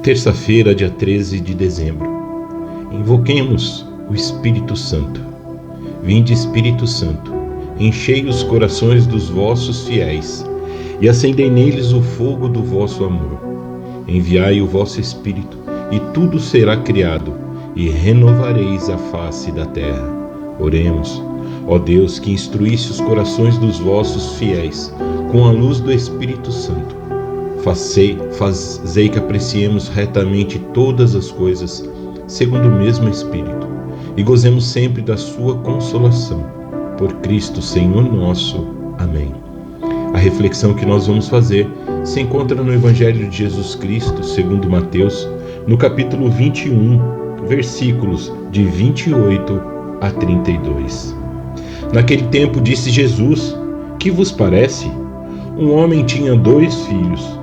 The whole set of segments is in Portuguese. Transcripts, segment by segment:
Terça-feira, dia 13 de dezembro. Invoquemos o Espírito Santo. Vinde, Espírito Santo, enchei os corações dos vossos fiéis e acendei neles o fogo do vosso amor. Enviai o vosso Espírito e tudo será criado e renovareis a face da terra. Oremos. Ó Deus, que instruísse os corações dos vossos fiéis com a luz do Espírito Santo, fazei que apreciemos retamente todas as coisas, segundo o mesmo Espírito, e gozemos sempre da sua consolação. Por Cristo, Senhor nosso. Amém. A reflexão que nós vamos fazer se encontra no Evangelho de Jesus Cristo, segundo Mateus, no capítulo 21, versículos de 28 a 32. Naquele tempo disse Jesus: que vos parece? Um homem tinha 2 filhos.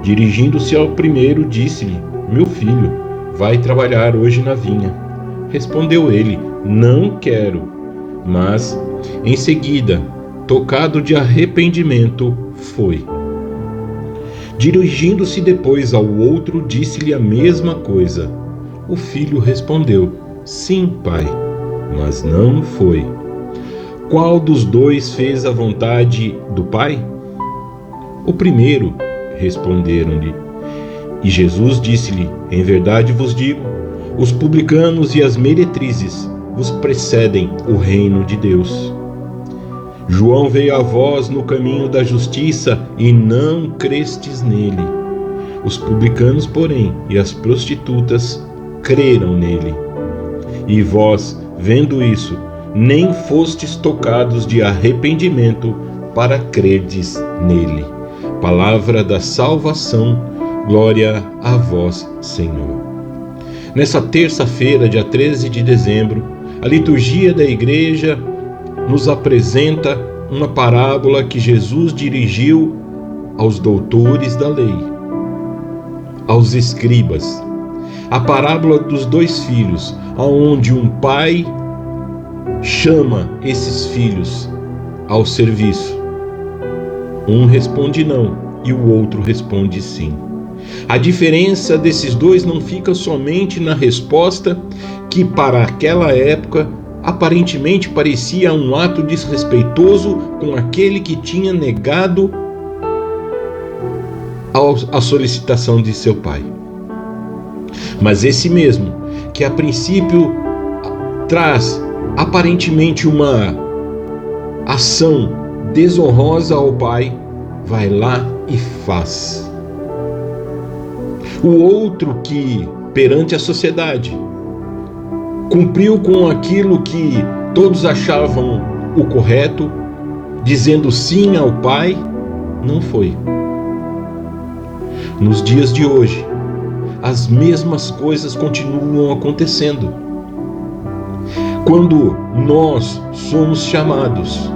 Dirigindo-se ao primeiro, disse-lhe: meu filho, vai trabalhar hoje na vinha. Respondeu ele: não quero. Mas, em seguida, tocado de arrependimento, foi. Dirigindo-se depois ao outro, disse-lhe a mesma coisa. O filho respondeu: sim, pai, mas não foi. Qual dos 2 fez a vontade do pai? O primeiro, responderam-lhe. E Jesus disse-lhe: em verdade vos digo, os publicanos e as meretrizes vos precedem o reino de Deus. João veio a vós no caminho da justiça e não crestes nele. Os publicanos, porém, e as prostitutas creram nele. E vós, vendo isso, nem fostes tocados de arrependimento para crerdes nele. Palavra da salvação, glória a vós, Senhor. Nessa terça-feira, dia 13 de dezembro, a liturgia da igreja nos apresenta uma parábola que Jesus dirigiu aos doutores da lei, aos escribas. A parábola dos 2 filhos, onde um pai chama esses filhos ao serviço. Um responde não e o outro responde sim. A diferença desses 2 não fica somente na resposta, que para aquela época aparentemente parecia um ato desrespeitoso com aquele que tinha negado a solicitação de seu pai. Mas esse mesmo, que a princípio traz aparentemente uma ação desonrosa ao pai, vai lá e faz. O outro que, perante a sociedade, cumpriu com aquilo que todos achavam o correto, dizendo sim ao pai, não foi. Nos dias de hoje, as mesmas coisas continuam acontecendo. Quando nós somos chamados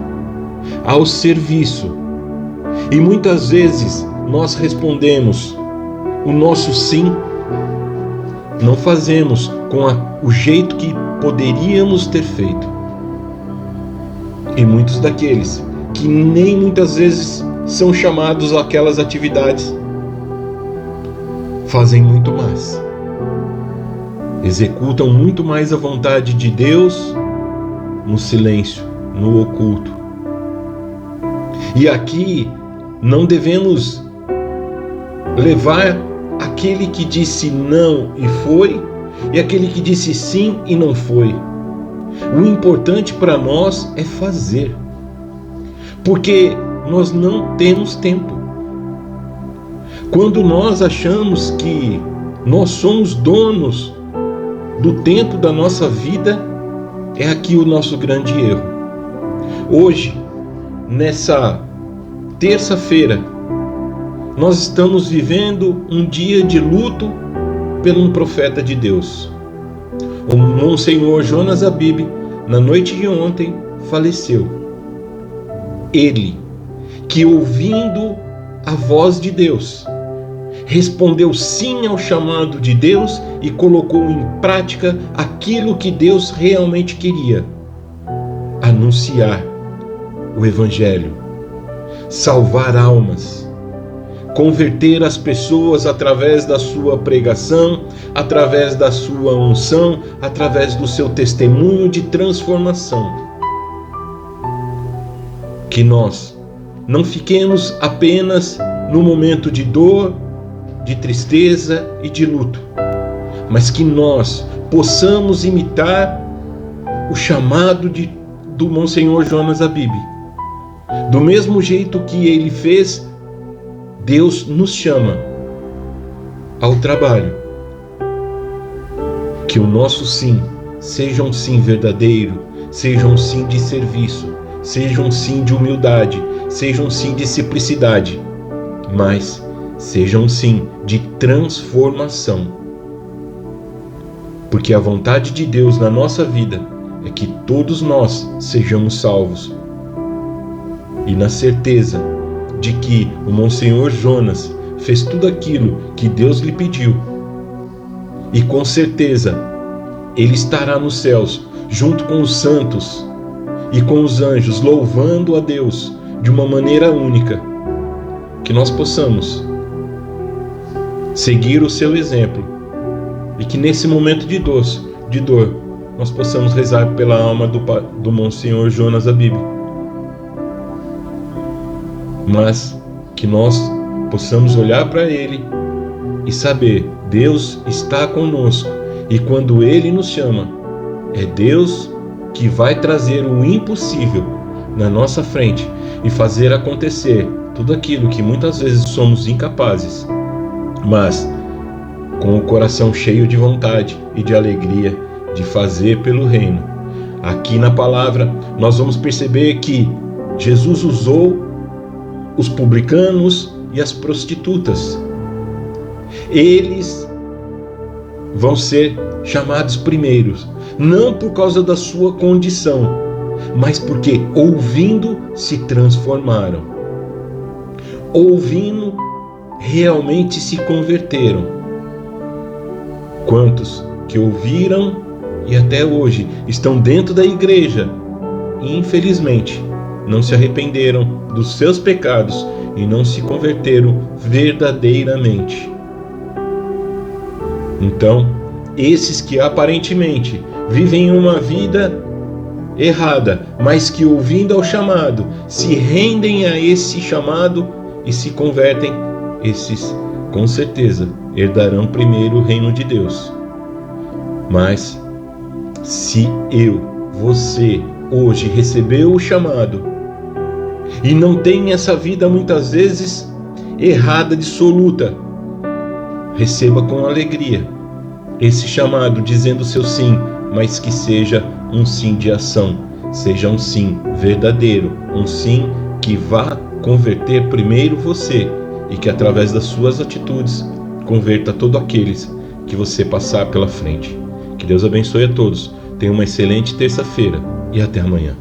ao serviço e muitas vezes nós respondemos o nosso sim, não fazemos com o jeito que poderíamos ter feito. E muitos daqueles que nem muitas vezes são chamados àquelas atividades fazem muito mais. Executam muito mais a vontade de Deus no silêncio, no oculto. E aqui não devemos levar aquele que disse não e foi, e aquele que disse sim e não foi. O importante para nós é fazer, porque nós não temos tempo. Quando nós achamos que nós somos donos do tempo da nossa vida, é aqui o nosso grande erro. Hoje, nessa terça-feira, nós estamos vivendo um dia de luto por um profeta de Deus. O Monsenhor Jonas Abib, na noite de ontem, faleceu. Ele, que ouvindo a voz de Deus, respondeu sim ao chamado de Deus e colocou em prática aquilo que Deus realmente queria: anunciar o Evangelho, salvar almas, converter as pessoas através da sua pregação, através da sua unção, através do seu testemunho de transformação. Que nós não fiquemos apenas no momento de dor, de tristeza e de luto, mas que nós possamos imitar o chamado do Monsenhor Jonas Abib. Do mesmo jeito que ele fez, Deus nos chama ao trabalho. Que o nosso sim seja um sim verdadeiro, seja um sim de serviço, seja um sim de humildade, seja um sim de simplicidade, mas seja um sim de transformação. Porque a vontade de Deus na nossa vida é que todos nós sejamos salvos. E na certeza de que o Monsenhor Jonas fez tudo aquilo que Deus lhe pediu, e com certeza ele estará nos céus junto com os santos e com os anjos, louvando a Deus de uma maneira única. Que nós possamos seguir o seu exemplo e que nesse momento de dor nós possamos rezar pela alma do Monsenhor Jonas Abib, mas que nós possamos olhar para ele e saber: Deus está conosco, e quando ele nos chama, é Deus que vai trazer o impossível na nossa frente e fazer acontecer tudo aquilo que muitas vezes somos incapazes, mas com o coração cheio de vontade e de alegria de fazer pelo reino. Aqui na palavra nós vamos perceber que Jesus usou os publicanos e as prostitutas. Eles vão ser chamados primeiros, não por causa da sua condição, mas porque ouvindo se transformaram. Ouvindo realmente se converteram. Quantos que ouviram e até hoje estão dentro da igreja e infelizmente não se arrependeram dos seus pecados e não se converteram verdadeiramente. Então, esses que aparentemente vivem uma vida errada, mas que ouvindo ao chamado, se rendem a esse chamado e se convertem, esses com certeza herdarão primeiro o reino de Deus. Mas se você hoje recebeu o chamado e não tem essa vida muitas vezes errada, dissoluta, receba com alegria esse chamado, dizendo seu sim, mas que seja um sim de ação, seja um sim verdadeiro, um sim que vá converter primeiro você e que através das suas atitudes converta todos aqueles que você passar pela frente. Que Deus abençoe a todos. Tenha uma excelente terça-feira e até amanhã.